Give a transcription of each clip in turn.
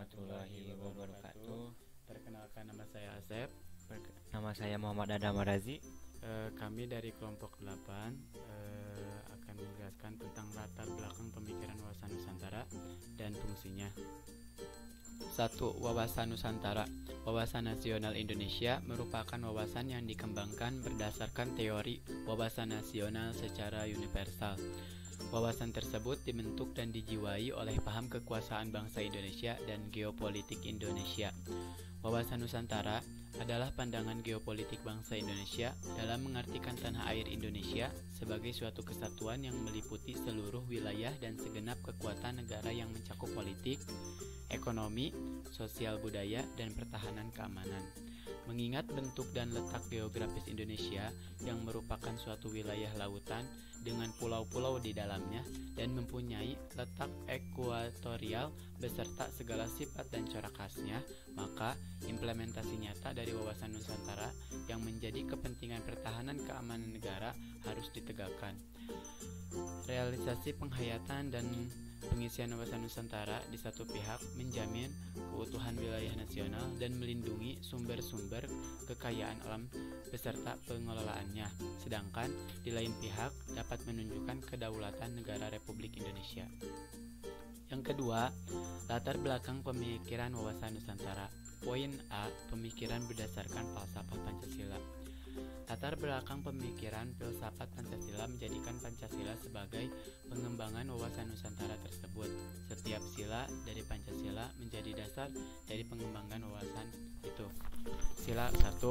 warahmatullahi wabarakatuh. Perkenalkan, nama saya Asep. Nama saya Muhammad Adam Marazi. Kami dari kelompok 8 akan menjelaskan tentang latar belakang pemikiran wawasan Nusantara dan fungsinya. 1. Wawasan Nusantara. Wawasan nasional Indonesia merupakan wawasan yang dikembangkan berdasarkan teori wawasan nasional secara universal. Wawasan tersebut dibentuk dan dijiwai oleh paham kekuasaan bangsa Indonesia dan geopolitik Indonesia. Wawasan Nusantara adalah pandangan geopolitik bangsa Indonesia dalam mengartikan tanah air Indonesia sebagai suatu kesatuan yang meliputi seluruh wilayah dan segenap kekuatan negara yang mencakup politik, ekonomi, sosial budaya, dan pertahanan keamanan. Mengingat bentuk dan letak geografis Indonesia yang merupakan suatu wilayah lautan dengan pulau-pulau di dalamnya dan mempunyai letak ekuatorial beserta segala sifat dan corak khasnya, maka implementasi nyata dari wawasan Nusantara yang menjadi kepentingan pertahanan keamanan negara harus ditegakkan. Realisasi penghayatan dan pengisian wawasan Nusantara di satu pihak menjamin keutuhan wilayah nasional dan melindungi sumber-sumber kekayaan alam beserta pengelolaannya, sedangkan di lain pihak dapat menunjukkan kedaulatan negara Republik Indonesia. Yang kedua, latar belakang pemikiran wawasan Nusantara. Poin A. Pemikiran berdasarkan falsafah Pancasila. Latar belakang pemikiran filsafat Pancasila menjadikan Pancasila sebagai pengembangan wawasan Nusantara tersebut. Setiap sila dari Pancasila menjadi dasar dari pengembangan wawasan itu. Sila 1.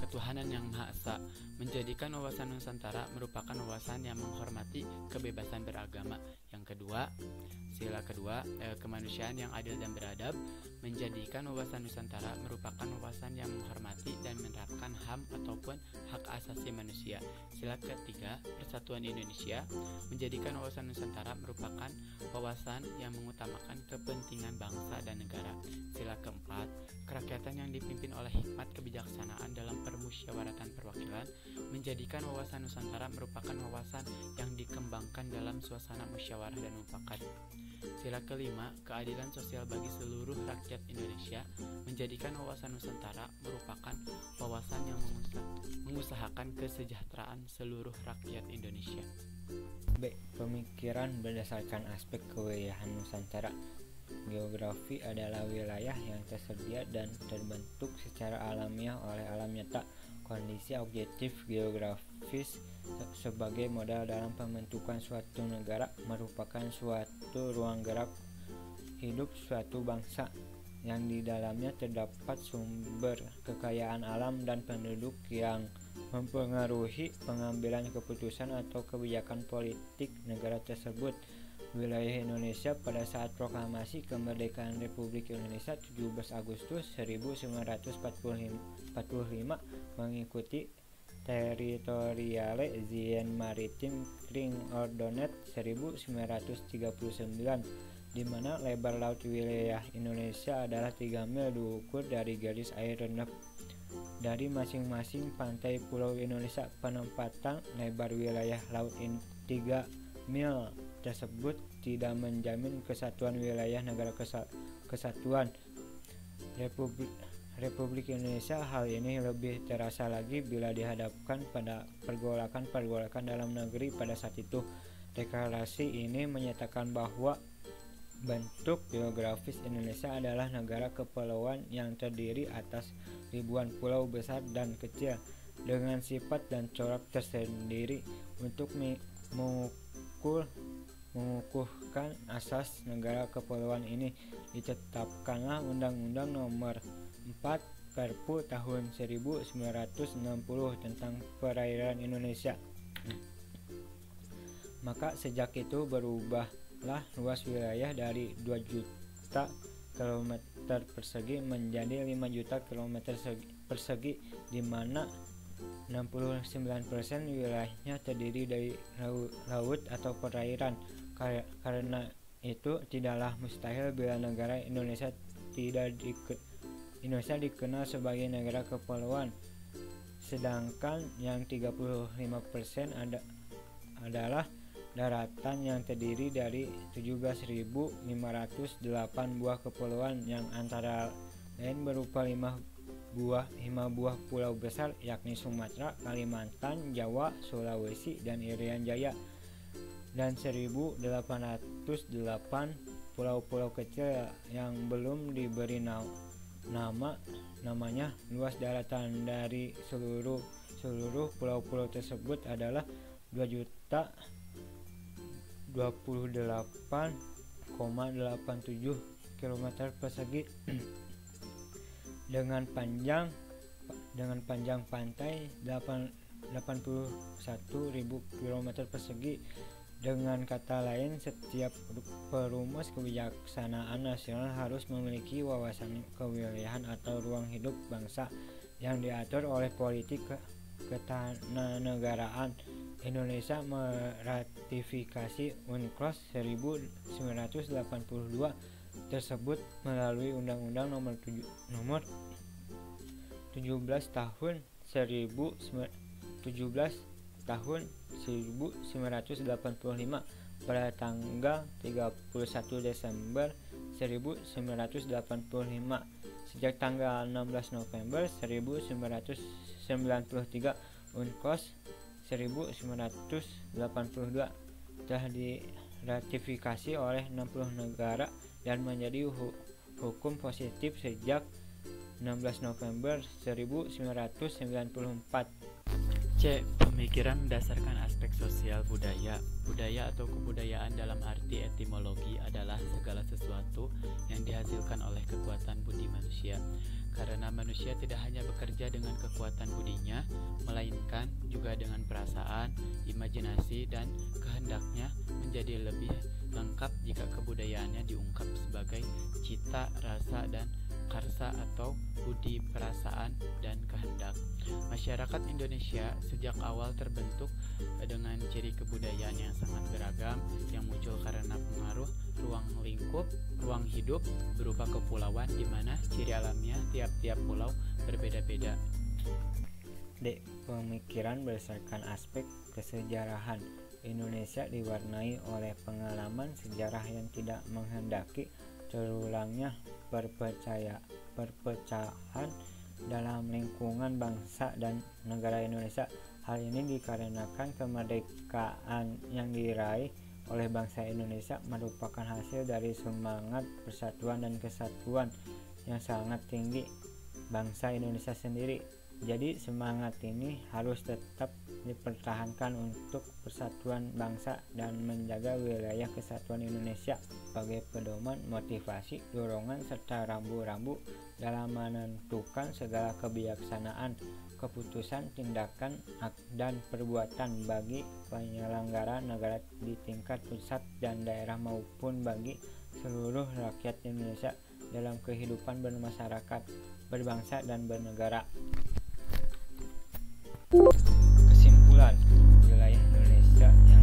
Ketuhanan yang Maha Esa. Menjadikan wawasan Nusantara merupakan wawasan yang menghormati kebebasan beragama. Yang kedua, sila kedua, kemanusiaan yang adil dan beradab. Menjadikan wawasan Nusantara merupakan wawasan yang menghormati dan menerapkan HAM ataupun hak asasi manusia. Sila ketiga, persatuan Indonesia. Menjadikan wawasan Nusantara merupakan wawasan yang mengutamakan kepentingan bangsa dan negara. Sila keempat, kerakyatan yang dipimpin oleh hikmat kebijaksanaan dalam permusyawaratan perwakilan. Menjadikan wawasan Nusantara merupakan wawasan yang dikembangkan dalam suasana musyawarah dan mufakat. Sila kelima, keadilan sosial bagi seluruh rakyat Indonesia. Menjadikan wawasan Nusantara merupakan wawasan yang mengusahakan kesejahteraan seluruh rakyat Indonesia. B. Pemikiran berdasarkan aspek kewilayahan Nusantara. Geografi adalah wilayah yang tersedia dan terbentuk secara alamiah oleh alam nyata. Kondisi objektif geografis sebagai modal dalam pembentukan suatu negara merupakan suatu ruang gerak hidup suatu bangsa yang di dalamnya terdapat sumber kekayaan alam dan penduduk yang mempengaruhi pengambilan keputusan atau kebijakan politik negara tersebut. Wilayah Indonesia pada saat proklamasi kemerdekaan Republik Indonesia 17 Agustus 1945 mengikuti Territoriale Zien Maritim Kring Ordonez 1939, di mana lebar laut wilayah Indonesia adalah 3 mil diukur dari garis air rendah dari masing-masing pantai pulau Indonesia. Penempatan lebar wilayah laut 3 mil tersebut tidak menjamin kesatuan wilayah negara kesatuan Republik Indonesia. Hal ini lebih terasa lagi bila dihadapkan pada pergolakan dalam negeri pada saat itu. Deklarasi ini menyatakan bahwa bentuk geografis Indonesia adalah negara kepulauan yang terdiri atas ribuan pulau besar dan kecil dengan sifat dan corak tersendiri. Untuk mengukuhkan asas negara kepulauan ini ditetapkanlah Undang-Undang Nomor 4 Perpu tahun 1960 tentang perairan Indonesia. Maka sejak itu berubahlah luas wilayah dari 2 juta km persegi menjadi 5 juta km persegi, di mana 69% wilayahnya terdiri dari laut atau perairan. Karena itu tidaklah mustahil bila negara Indonesia dikenal sebagai negara kepulauan, sedangkan yang 35% adalah daratan yang terdiri dari 17.508 buah kepulauan yang antara lain berupa 5 buah pulau besar yakni Sumatera, Kalimantan, Jawa, Sulawesi, dan Irian Jaya, dan 1.808 pulau-pulau kecil yang belum diberi namanya. Luas daratan dari seluruh pulau-pulau tersebut adalah 2.028,87 km persegi dengan panjang pantai 81.000 km persegi. Dengan kata lain, setiap perumus kebijaksanaan nasional harus memiliki wawasan kewilayahan atau ruang hidup bangsa yang diatur oleh politik ketatanegaraan. Indonesia meratifikasi UNCLOS 1982 tersebut melalui Undang-Undang Nomor 17 tahun 1985 pada tanggal 31 Desember 1985. Sejak tanggal 16 November 1993, UNCLOS 1982 telah diratifikasi oleh 60 negara dan menjadi hukum positif sejak 16 November 1994. C. Pemikiran berdasarkan aspek sosial budaya. Budaya atau kebudayaan dalam arti etimologi adalah segala sesuatu yang dihasilkan oleh kekuatan budi manusia. Karena manusia tidak hanya bekerja dengan kekuatan budinya, melainkan juga dengan perasaan, imajinasi, dan kehendaknya menjadi lebih lengkap jika kebudayaannya diungkap sebagai cita, rasa, dan karsa atau budi, perasaan, dan kehendak. Masyarakat Indonesia sejak awal terbentuk dengan ciri kebudayaan yang sangat beragam yang muncul karena pengaruh ruang hidup berupa kepulauan di mana ciri alamnya tiap-tiap pulau berbeda-beda. D. Pemikiran berdasarkan aspek kesejarahan. Indonesia diwarnai oleh pengalaman sejarah yang tidak menghendaki terulangnya perpecahan dalam lingkungan bangsa dan negara Indonesia. Hal ini dikarenakan kemerdekaan yang diraih oleh bangsa Indonesia merupakan hasil dari semangat persatuan dan kesatuan yang sangat tinggi bangsa Indonesia sendiri. Jadi semangat ini harus tetap dipertahankan untuk persatuan bangsa dan menjaga wilayah kesatuan Indonesia sebagai pedoman, motivasi, dorongan, serta rambu-rambu dalam menentukan segala kebijaksanaan, keputusan, tindakan, dan perbuatan bagi penyelenggara negara di tingkat pusat dan daerah maupun bagi seluruh rakyat Indonesia dalam kehidupan bermasyarakat, berbangsa, dan bernegara. Kesimpulan, wilayah Indonesia yang